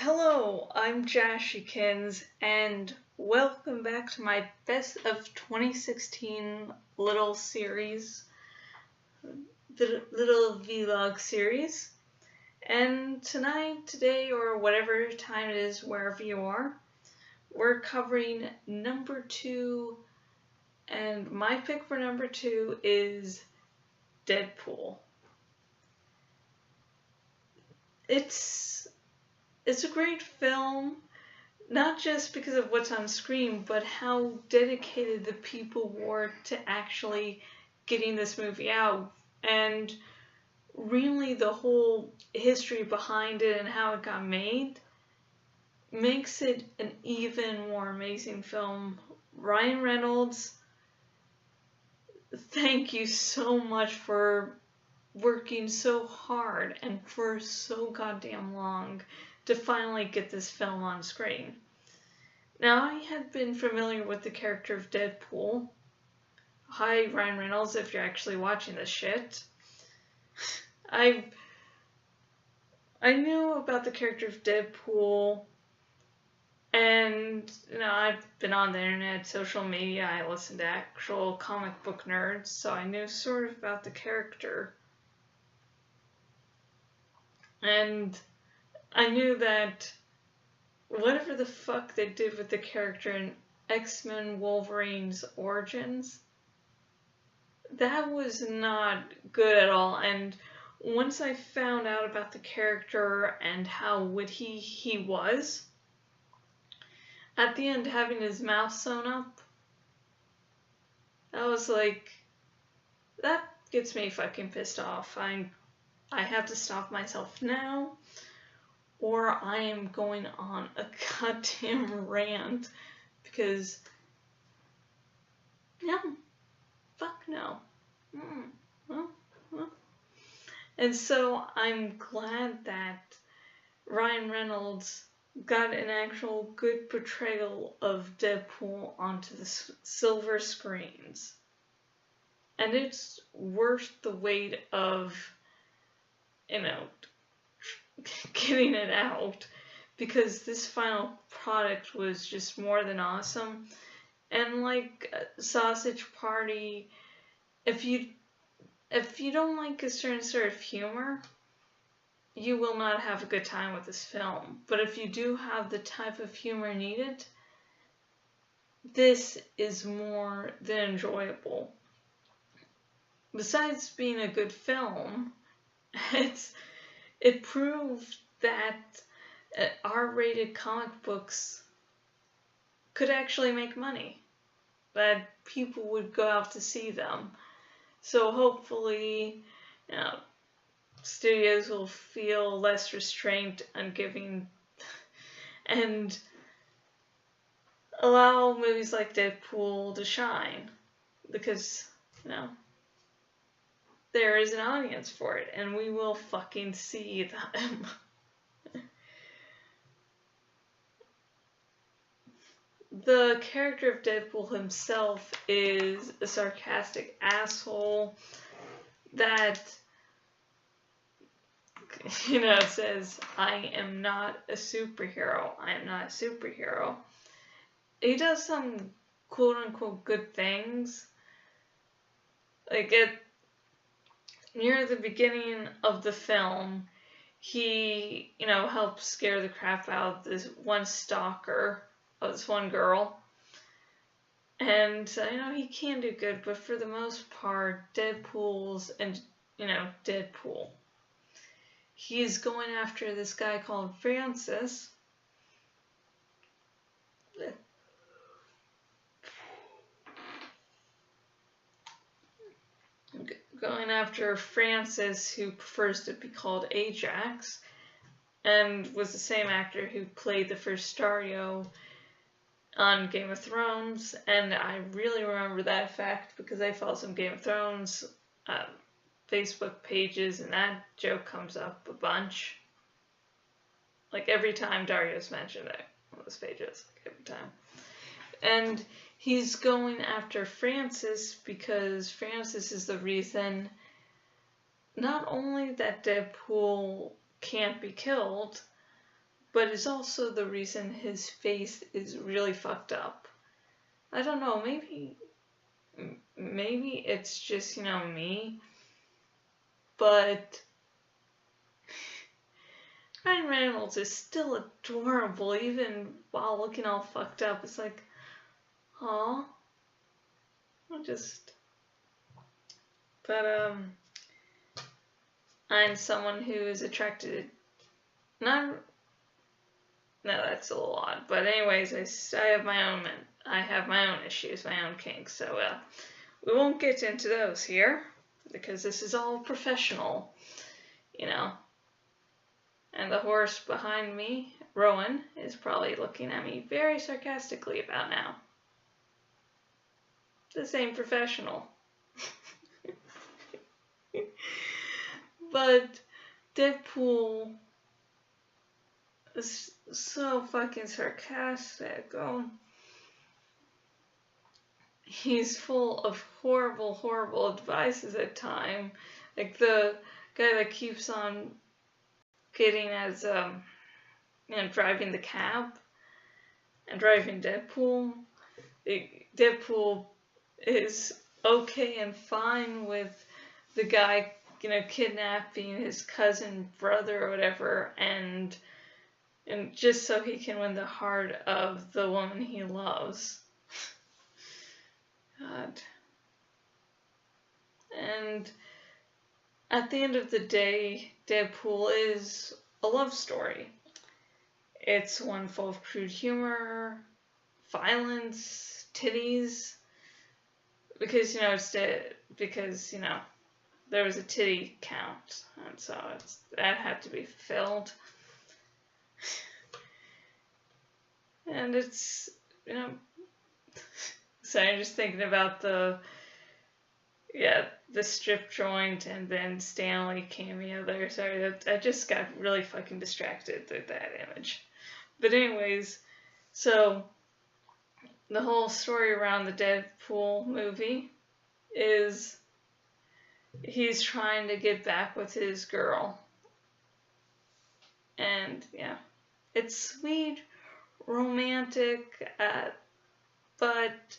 Hello, I'm Jashikins, and welcome back to my Best of 2016 little series, the little vlog series. And tonight, today, or whatever time it is, wherever you are, we're covering number 2, and my pick for number 2 is Deadpool. It's a great film. Not just because of what's on screen, but how dedicated the people were to actually getting this movie out. And really the whole history behind it and how it got made makes it an even more amazing film. Ryan Reynolds, thank you so much for working so hard and for so goddamn long to finally get this film on screen. Now, I had been familiar with the character of Deadpool. Hi, Ryan Reynolds, if you're actually watching this shit. I knew about the character of Deadpool, and, I've been on the internet, social media, I listened to actual comic book nerds, so I knew sort of about the character. And I knew that whatever the fuck they did with the character in X-Men Wolverine's Origins, that was not good at all. And once I found out about the character and how witty he was, at the end having his mouth sewn up, I was like, that gets me fucking pissed off. I have to stop myself now, or I am going on a goddamn rant, because no, fuck no. And so I'm glad that Ryan Reynolds got an actual good portrayal of Deadpool onto the silver screens. And it's worth the wait of, getting it out, because this final product was just more than awesome. And like Sausage Party, if you don't like a certain sort of humor, you will not have a good time with this film. But if you do have the type of humor needed, this is more than enjoyable. Besides being a good film, it proved that R-rated comic books could actually make money, that people would go out to see them. So hopefully, studios will feel less restraint on giving and allow movies like Deadpool to shine, because, there is an audience for it, and we will fucking see them. The character of Deadpool himself is a sarcastic asshole that, says, I am not a superhero. I am not a superhero. He does some quote-unquote good things. Like, near the beginning of the film, he, helps scare the crap out of this one stalker of this one girl. And, he can do good, but for the most part, Deadpool. He's going after this guy called Francis. Going after Francis, who prefers to be called Ajax, and was the same actor who played the first Staryo on Game of Thrones. And I really remember that fact because I follow some Game of Thrones Facebook pages, and that joke comes up a bunch. Like every time Dario's mentioned it on those pages, like every time. And he's going after Francis because Francis is the reason not only that Deadpool can't be killed, but is also the reason his face is really fucked up. I don't know, maybe it's just, me, but Ryan Reynolds is still adorable even while looking all fucked up. It's like, aw, but I'm someone who is attracted, not, no, that's a little odd, but anyways, I have my own issues, my own kinks, so we won't get into those here, because this is all professional, and the horse behind me, Rowan, is probably looking at me very sarcastically about now. This ain't professional. But Deadpool is so fucking sarcastic. Oh, he's full of horrible, horrible advices at times. Like the guy that keeps on getting as, driving the cab and driving Deadpool. Deadpool is okay and fine with the guy, kidnapping his cousin, brother, or whatever, and just so he can win the heart of the woman he loves. God. And at the end of the day, Deadpool is a love story. It's one full of crude humor, violence, titties, because, there was a titty count, and so that had to be fulfilled. And it's, so I'm just thinking about the strip joint and then Stanley cameo there. Sorry, I just got really fucking distracted with that image. But anyways, so the whole story around the Deadpool movie is he's trying to get back with his girl. And yeah, it's sweet, romantic, but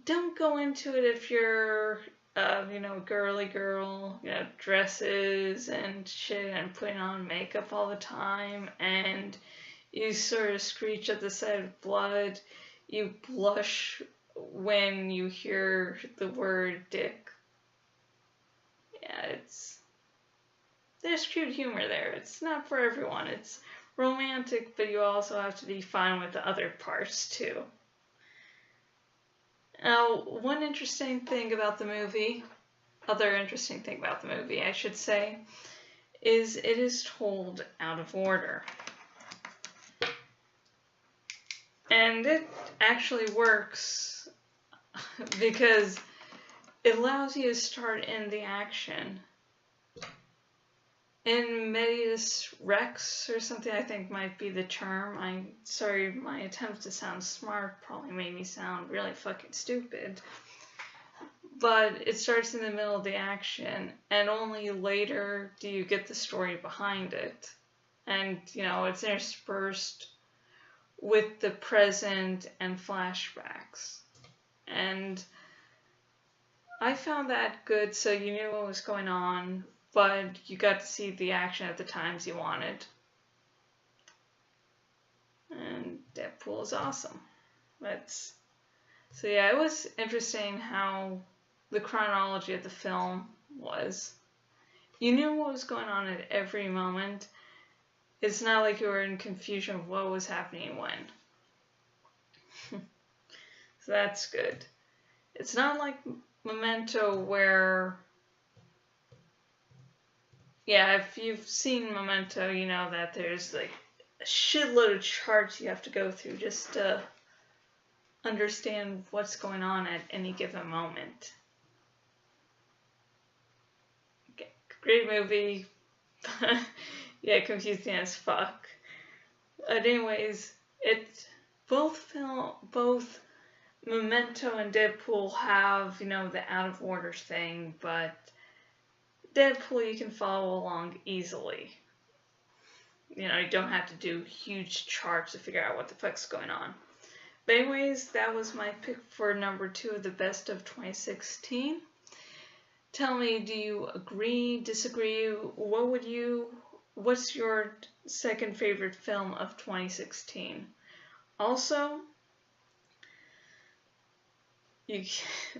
don't go into it if you're, girly girl, dresses and shit and putting on makeup all the time, and you sort of screech at the sight of blood. You blush when you hear the word dick. Yeah, there's crude humor there. It's not for everyone. It's romantic, but you also have to be fine with the other parts too. Now, other interesting thing about the movie, I should say, is it is told out of order. And it actually works because it allows you to start in the action. In medias res or something, I think might be the term. Sorry, my attempt to sound smart probably made me sound really fucking stupid. But it starts in the middle of the action, and only later do you get the story behind it. And, it's interspersed with the present and flashbacks. And I found that good, so you knew what was going on, but you got to see the action at the times you wanted. And Deadpool is awesome. So yeah, it was interesting how the chronology of the film was. You knew what was going on at every moment. It's not like you were in confusion of what was happening when. So that's good. It's not like Memento where... Yeah, if you've seen Memento, you know that there's like a shitload of charts you have to go through just to understand what's going on at any given moment. Okay, great movie. Yeah, confusing as fuck. But anyways, both Memento and Deadpool have, the out of order thing, but Deadpool you can follow along easily. You know, you don't have to do huge charts to figure out what the fuck's going on. But anyways, that was my pick for number 2 of the best of 2016. Tell me, do you agree, disagree? What's your second favorite film of 2016? Also,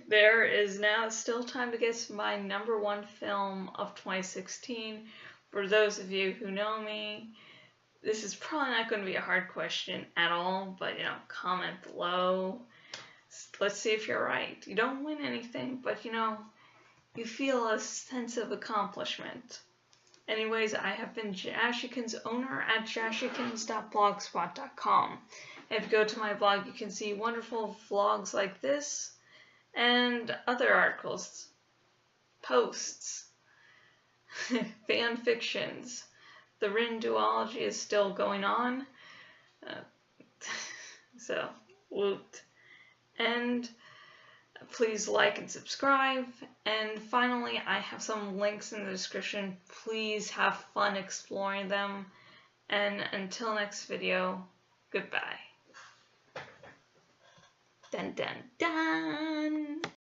there is now still time to guess my number 1 film of 2016. For those of you who know me, this is probably not going to be a hard question at all, but you know, comment below. Let's see if you're right. You don't win anything, but you know, you feel a sense of accomplishment. Anyways, I have been Jashikins, owner at jashikins.blogspot.com. If you go to my blog, you can see wonderful vlogs like this and other articles, posts, fan fictions. The Rin duology is still going on. So, woot. And please like and subscribe. And finally, I have some links in the description. Please have fun exploring them. And until next video, goodbye. Dun dun dun!